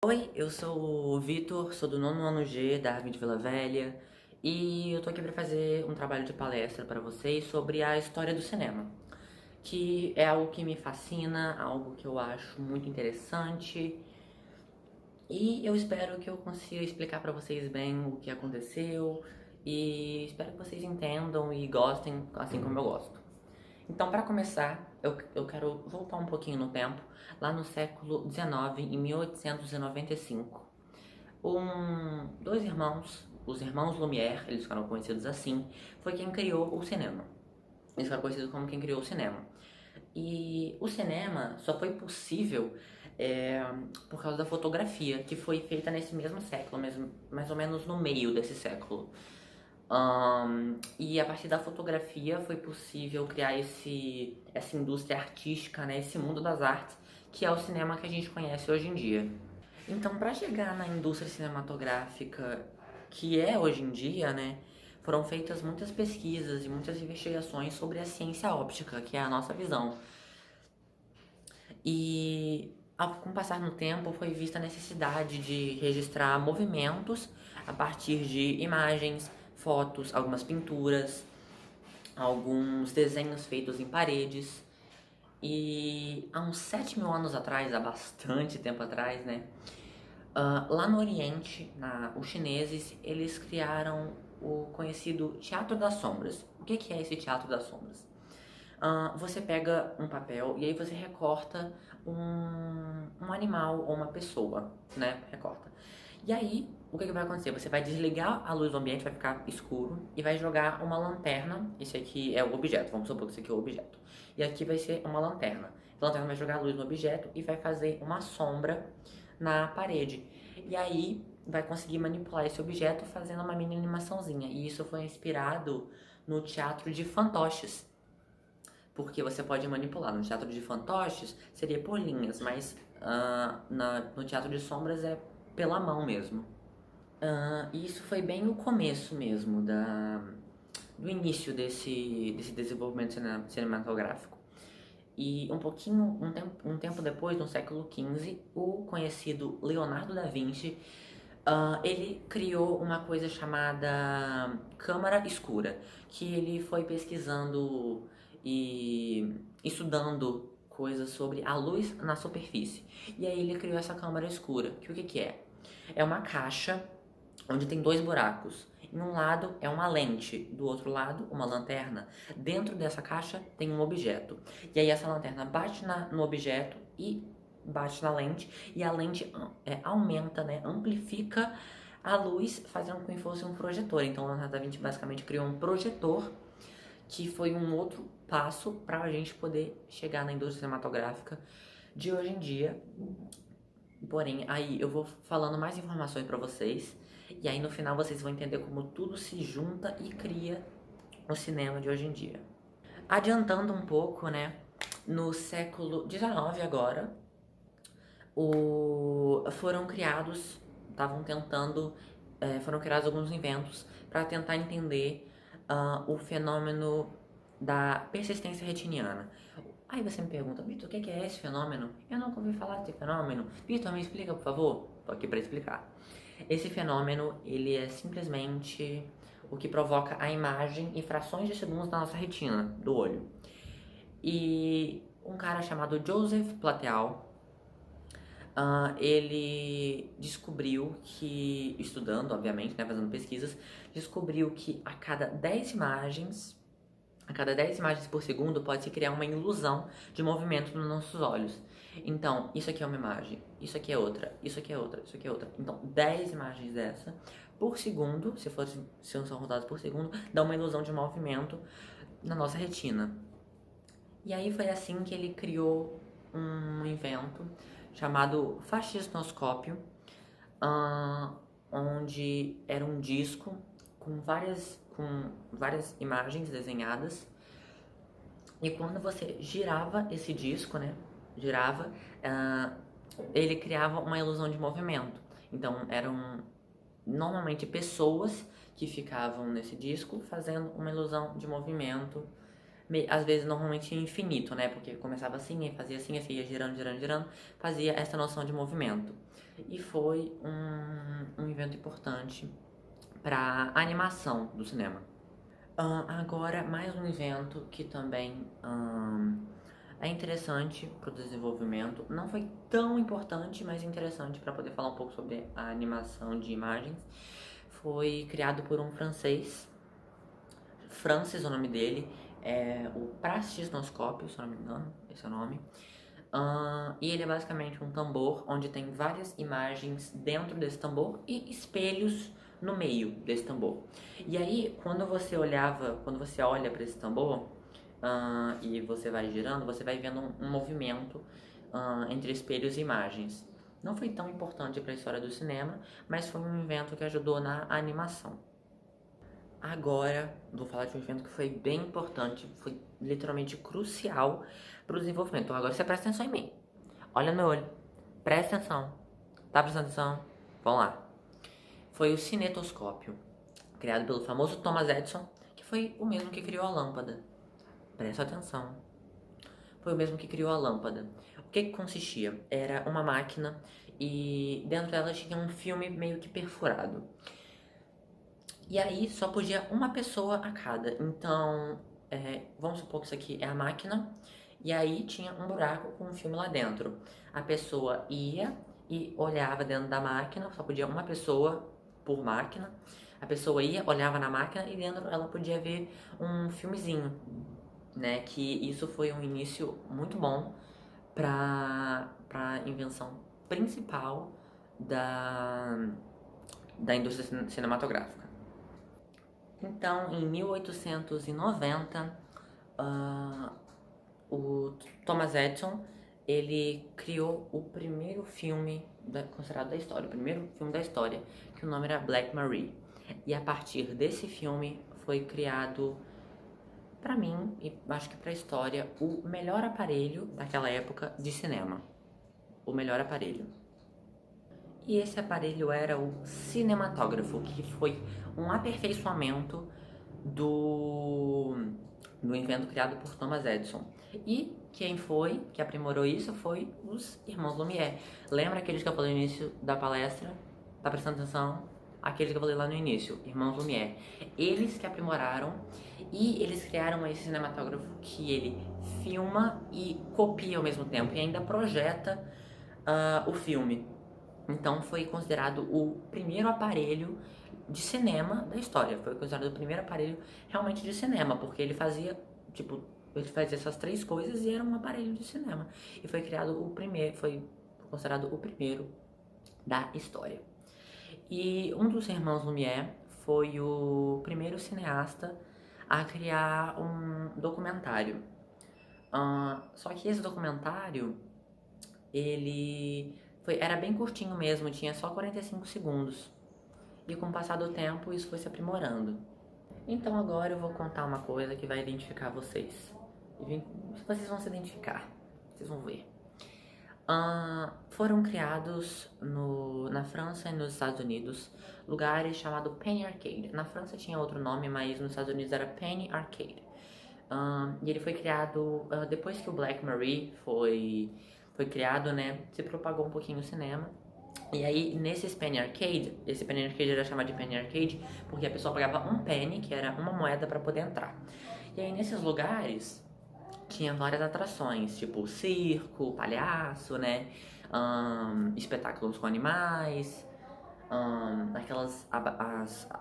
Oi, eu sou o Vitor, sou do nono ano G da Armin de Vila Velha e eu tô aqui para fazer um trabalho de palestra para vocês sobre a história do cinema, que é algo que me fascina, algo que eu acho muito interessante e eu espero que eu consiga explicar para vocês bem o que aconteceu e espero que vocês entendam e gostem assim como eu gosto. Então, para começar, eu quero voltar um pouquinho no tempo, lá no século XIX, em 1895. Dois irmãos, os irmãos Lumière, eles ficaram conhecidos assim, foi quem criou o cinema. Eles ficaram conhecidos como quem criou o cinema. E o cinema só foi possível é, por causa da fotografia, que foi feita nesse mesmo século, mesmo, mais ou menos no meio desse século. E a partir da fotografia foi possível criar essa indústria artística, né, esse mundo das artes, que é o cinema que a gente conhece hoje em dia. Então, para chegar na indústria cinematográfica que é hoje em dia, né, foram feitas muitas pesquisas e muitas investigações sobre a ciência óptica, que é a nossa visão. E com o passar do tempo foi vista a necessidade de registrar movimentos a partir de imagens, fotos, algumas pinturas, alguns desenhos feitos em paredes. E há uns 7.000 anos atrás, há bastante tempo atrás, né? Lá no Oriente, os chineses, eles criaram o conhecido Teatro das Sombras. O que é esse Teatro das Sombras? Você pega um papel e aí você recorta um animal ou uma pessoa, né? Recorta. E aí, o que vai acontecer? Você vai desligar a luz do ambiente, vai ficar escuro, e vai jogar uma lanterna. Esse aqui é o objeto, vamos supor que esse aqui é o objeto. E aqui vai ser uma lanterna. A lanterna vai jogar a luz no objeto e vai fazer uma sombra na parede. E aí, vai conseguir manipular esse objeto fazendo uma mini animaçãozinha. E isso foi inspirado no teatro de fantoches, porque você pode manipular. No teatro de fantoches seria por linhas, mas no teatro de sombras é pela mão mesmo. E isso foi bem o começo mesmo do início desse desenvolvimento cinematográfico. E um tempo depois, no século XV, o conhecido Leonardo da Vinci, ele criou uma coisa chamada câmara escura, que ele foi pesquisando e estudando coisas sobre a luz na superfície. E aí ele criou essa câmara escura, que o que é? É uma caixa onde tem dois buracos. Em um lado é uma lente, do outro lado uma lanterna. Dentro dessa caixa tem um objeto. E aí essa lanterna bate no objeto e bate na lente, e a lente aumenta, né, amplifica a luz, fazendo com que fosse um projetor. Então o Leonardo da Vinci basicamente criou um projetor, que foi um outro passo para a gente poder chegar na indústria cinematográfica de hoje em dia. Porém, aí eu vou falando mais informações para vocês, e aí no final vocês vão entender como tudo se junta e cria o cinema de hoje em dia. Adiantando um pouco, né, no século XIX agora, foram criados alguns inventos para tentar entender o fenômeno da persistência retiniana. Aí você me pergunta, Vitor, o que é esse fenômeno? Eu nunca ouvi falar desse fenômeno. Vitor, me explica, por favor. Tô aqui para explicar. Esse fenômeno, ele é simplesmente o que provoca a imagem em frações de segundos na nossa retina do olho. E um cara chamado Joseph Plateau, ele descobriu que, estudando, obviamente, né, fazendo pesquisas, descobriu que a cada 10 imagens por segundo pode-se criar uma ilusão de movimento nos nossos olhos. Então, isso aqui é uma imagem, isso aqui é outra, isso aqui é outra, isso aqui é outra. Então, 10 imagens dessa por segundo, se são rodadas por segundo, dá uma ilusão de movimento na nossa retina. E aí foi assim que ele criou um invento chamado fascisnoscópio, onde era um disco com várias imagens desenhadas. E quando você girava esse disco, né? Ele criava uma ilusão de movimento. Então eram normalmente pessoas que ficavam nesse disco fazendo uma ilusão de movimento, às vezes normalmente infinito, né? Porque começava assim, e fazia assim, ia girando, girando, girando, fazia essa noção de movimento. e foi um evento importante para a animação do cinema. Agora, mais um evento que também é interessante para o desenvolvimento. Não foi tão importante, mas interessante para poder falar um pouco sobre a animação de imagens. Foi criado por um francês, Francis, o nome dele, é o Praxisnoscópio, se eu não me engano, esse é o nome. E ele é basicamente um tambor onde tem várias imagens dentro desse tambor e espelhos no meio desse tambor. E aí, quando você olha para esse tambor e você vai girando, você vai vendo um movimento entre espelhos e imagens. Não foi tão importante para a história do cinema, mas foi um evento que ajudou na animação. Agora, vou falar de um evento que foi bem importante, foi literalmente crucial para o desenvolvimento. Então, agora você presta atenção em mim. Olha no meu olho. Presta atenção. Tá prestando atenção? Vamos lá. Foi o cinetoscópio, criado pelo famoso Thomas Edison, que foi o mesmo que criou a lâmpada. Presta atenção. Foi o mesmo que criou a lâmpada. O que consistia? Era uma máquina e dentro dela tinha um filme meio que perfurado. E aí só podia uma pessoa a cada. Então, vamos supor que isso aqui é a máquina. E aí tinha um buraco com um filme lá dentro. A pessoa ia e olhava dentro da máquina. Só podia uma pessoa por máquina. A pessoa ia, olhava na máquina e dentro ela podia ver um filmezinho, né? Que isso foi um início muito bom para a invenção principal da indústria cinematográfica. Então, em 1890, o Thomas Edison, ele criou o primeiro filme considerado da história, o primeiro filme da história, que o nome era Black Marie. E a partir desse filme foi criado, pra mim, e acho que pra história, o melhor aparelho daquela época de cinema. O melhor aparelho. E esse aparelho era o cinematógrafo, que foi um aperfeiçoamento do invento criado por Thomas Edison. E quem foi que aprimorou isso foi os irmãos Lumière. Lembra aqueles que eu falei no início da palestra? Tá prestando atenção? Aqueles que eu falei lá no início, irmãos Lumière. Eles que aprimoraram e eles criaram esse cinematógrafo que ele filma e copia ao mesmo tempo e ainda projeta o filme. Então foi considerado o primeiro aparelho de cinema da história. Foi considerado o primeiro aparelho realmente de cinema, porque ele fazia, essas três coisas e era um aparelho de cinema. E foi criado o primeiro, foi considerado o primeiro da história. E um dos irmãos Lumière foi o primeiro cineasta a criar um documentário. Só que esse documentário, era bem curtinho mesmo, tinha só 45 segundos. E com o passar do tempo, isso foi se aprimorando. Então agora eu vou contar uma coisa que vai identificar vocês. Vocês vão se identificar, vocês vão ver. Foram criados na França e nos Estados Unidos lugares chamados Penny Arcade. Na França tinha outro nome, mas nos Estados Unidos era Penny Arcade. E ele foi criado depois que o Black Marie foi criado, né? Se propagou um pouquinho o cinema. E aí, nesses Penny Arcade, esse Penny Arcade era chamado de Penny Arcade porque a pessoa pagava um penny, que era uma moeda, para poder entrar. E aí, nesses lugares, tinha várias atrações, tipo circo, palhaço, né? Espetáculos com animais,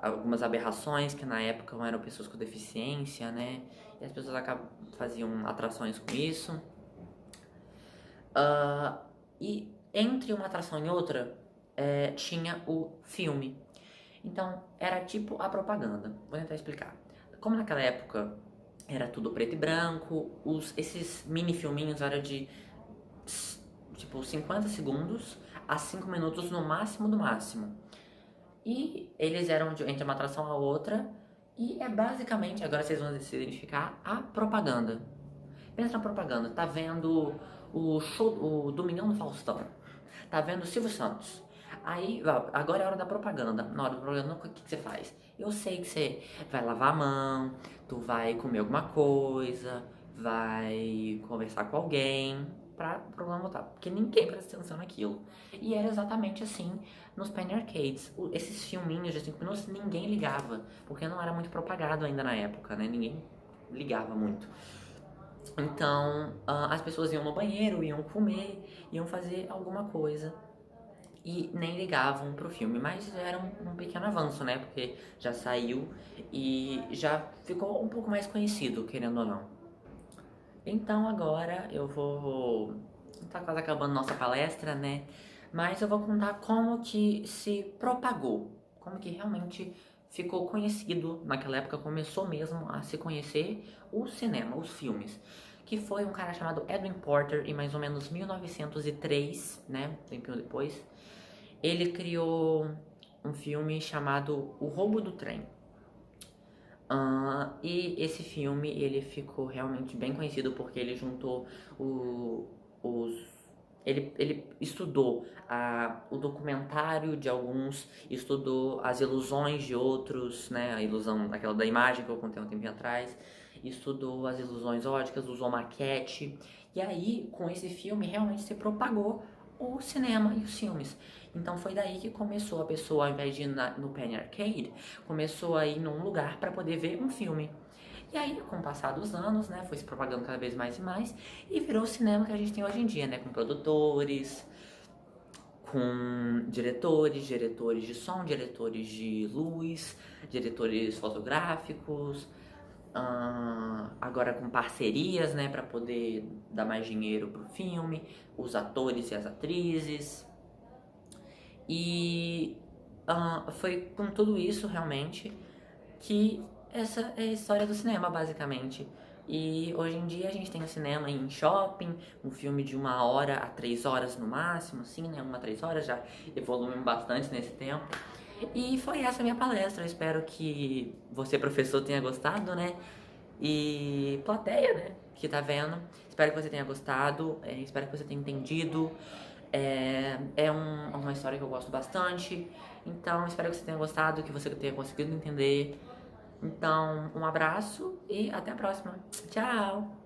algumas aberrações que na época eram pessoas com deficiência, né? E as pessoas faziam atrações com isso. E entre uma atração e outra, tinha o filme. Então, era tipo a propaganda. Vou tentar explicar. Como naquela época era tudo preto e branco, esses mini filminhos eram de tipo 50 segundos a 5 minutos no máximo do máximo. E eles eram entre uma atração a outra. E é basicamente, agora vocês vão se identificar, a propaganda. Pensa na propaganda, tá vendo o show, o Domingão do Faustão, tá vendo o Silvio Santos. Aí, agora é a hora da propaganda. Na hora da propaganda, o que você faz? Eu sei que você vai lavar a mão, tu vai comer alguma coisa, vai conversar com alguém. pra problema voltar, porque ninguém presta atenção naquilo. E era exatamente assim nos Penny Arcades. Esses filminhos de 5 minutos ninguém ligava, porque não era muito propagado ainda na época, né? Ninguém ligava muito. Então, as pessoas iam no banheiro, iam comer, iam fazer alguma coisa e nem ligavam pro filme, mas era um pequeno avanço, né? Porque já saiu e já ficou um pouco mais conhecido, querendo ou não. Então agora eu vou. Tá quase acabando nossa palestra, né? Mas eu vou contar como que se propagou, como que realmente ficou conhecido naquela época, começou mesmo a se conhecer o cinema, os filmes. Que foi um cara chamado Edwin Porter, em mais ou menos 1903, né? Um tempinho depois. Ele criou um filme chamado O Roubo do Trem. E esse filme ele ficou realmente bem conhecido porque ele juntou os. Ele estudou o documentário de alguns, estudou as ilusões de outros, né? A ilusão daquela da imagem que eu contei um tempinho atrás, estudou as ilusões óticas, usou maquete. E aí, com esse filme, realmente se propagou o cinema e os filmes. Então foi daí que começou a pessoa, ao invés de ir no Penny Arcade, começou a ir num lugar para poder ver um filme. E aí, com o passar dos anos, né, foi se propagando cada vez mais e mais, e virou o cinema que a gente tem hoje em dia, né, com produtores, com diretores de som, diretores de luz, diretores fotográficos, agora com parcerias, né, para poder dar mais dinheiro pro filme, os atores e as atrizes. E foi com tudo isso realmente que essa é a história do cinema, basicamente. E hoje em dia a gente tem o cinema em shopping, um filme de 1 hora a 3 horas no máximo, assim, né? 1 a 3 horas, já evoluímos bastante nesse tempo. E foi essa a minha palestra. Eu espero que você, professor, tenha gostado, né? E plateia, né? Que tá vendo. Espero que você tenha gostado, espero que você tenha entendido. Uma história que eu gosto bastante. Então, espero que você tenha gostado, que você tenha conseguido entender. Então, um abraço e até a próxima. Tchau!